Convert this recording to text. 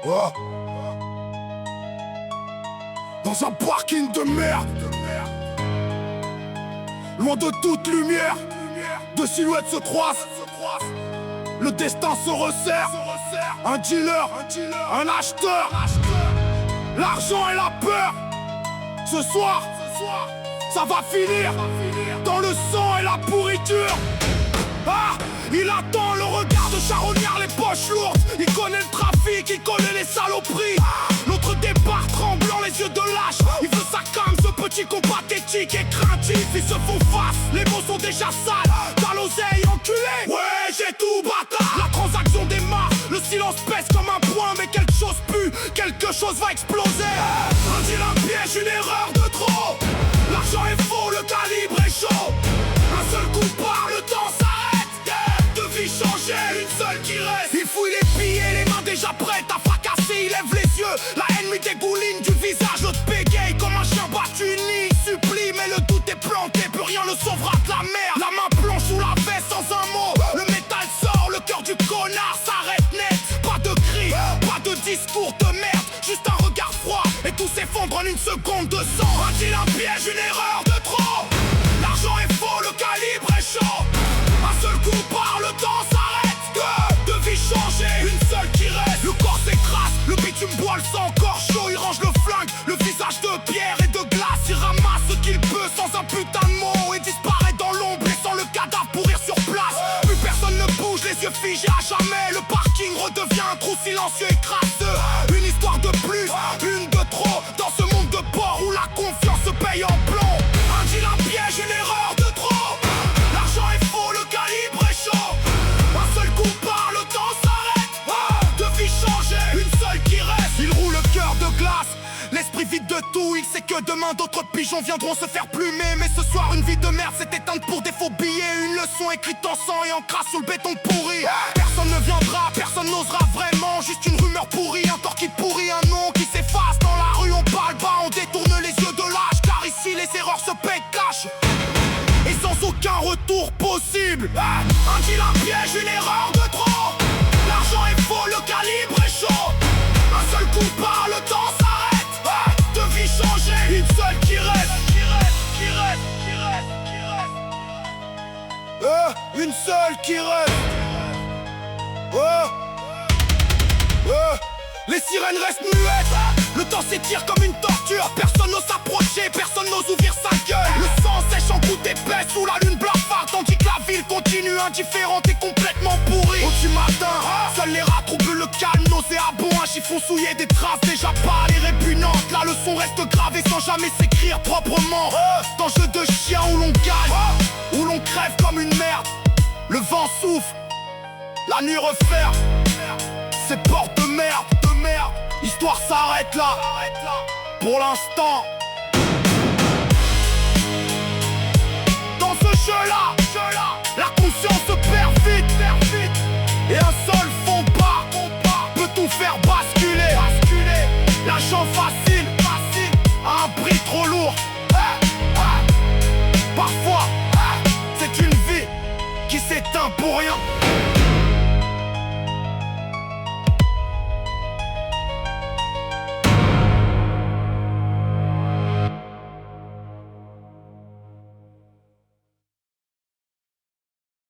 Oh. Dans un parking de merde, loin de toute lumière, deux silhouettes se croisent. Le destin se resserre. Un dealer, un acheteur, l'argent et la peur. Ce soir, ça va finir dans le sang et la pourriture. Ah, il attend le regard de charognard, les poches lourdes. Il connaît le trafic, il connaît les saloperies. Notre départ tremblant, les yeux de lâche. Il veut sa cam, ce petit con pathétique et craintif. Ils se font face, les mots sont déjà sales. T'as l'oseille, enculé. Ouais, j'ai tout, bâtard. La transaction démarre, le silence pèse comme un point. Mais quelque chose pue, quelque chose va exploser. Un deal, un piège, une erreur de trop. L'argent est faux, le calibre est chaud. Un seul coup part, le temps s'arrête. Deux vies changées, une seule qui reste. Il fouille les billets, les mains déjà prêtes à fracasser. Il lève les yeux, la haine lui dégouline du visage. L'autre bégaye comme un chien battu, une ligne supplie. Mais le doute est planté, plus rien ne sauvera de la merde. La main plonge sous la veste sans un mot. Le métal sort, le cœur du connard s'arrête net. Pas de cris, pas de discours de merde. Juste un regard froid et tout s'effondre en une seconde de sang. Un deal, un piège, une erreur de trop. L'argent est faux, le calibre est chaud. Un seul coup part, le temps s'arrête. Deux vies changées, une seule qui reste. Le corps s'écrase, le bitume boit le sang encore chaud. Il range le flingue, le visage de pierre et de glace. Il ramasse ce qu'il peut sans un putain de mot et disparaît dans l'ombre, laissant le cadavre pourrir sur place. Plus personne ne bouge, les yeux figés à jamais. Le parking redevient un trou silencieux et crasseux. Une histoire de plus, une de trop. Dans ce monde de porc où la confiance se paye en plomb. Un deal, un piège, une erreur de trop. L'argent est faux, le calibre est chaud. Un seul coup part, le temps s'arrête. Deux vies changées, une seule qui reste. Il roule le cœur de glace, l'esprit vide de tout. Il sait que demain d'autres pigeons viendront se faire plumer. Mais ce soir une vie de merde s'est éteinte pour des faux billets. Une leçon écrite en sang et en crasse sur le béton pourri. Personne ne viendra, personne n'osera vraiment. Juste une rumeur pourrie, un corps qui pourrit, un nom qui s'efface. Dans la rue on parle bas, on détourne les yeux de l'âge. Car ici les erreurs se payent cash et sans aucun retour possible. Un deal, un piège, une erreur de trop. L'argent est faux, le calibre est chaud. Un seul coup part, le temps s'arrête. Deux vies changées, une seule qui reste. Une seule qui reste. Les sirènes restent muettes. Le temps s'étire comme une torture. Personne n'ose s'approcher, personne n'ose ouvrir sa gueule. Le sang sèche en gouttes épaisses sous la lune blafarde. Tandis que la ville continue indifférente et complètement pourrie. Au du matin, seuls les rats troublent le calme. Nauséabond, un chiffon souillé, des traces déjà pâles et répugnantes. La leçon reste gravée sans jamais s'écrire proprement. Dans jeu de chien où l'on gagne, où l'on crève comme une merde. Le vent souffle, la nuit referme ces portes de merde, L'histoire s'arrête là, pour l'instant. Dans ce jeu-là, la conscience se perd vite. Et un seul faux pas peut tout faire basculer. L'argent facile, à un prix trop lourd. Parfois, c'est une vie qui s'éteint pour rien.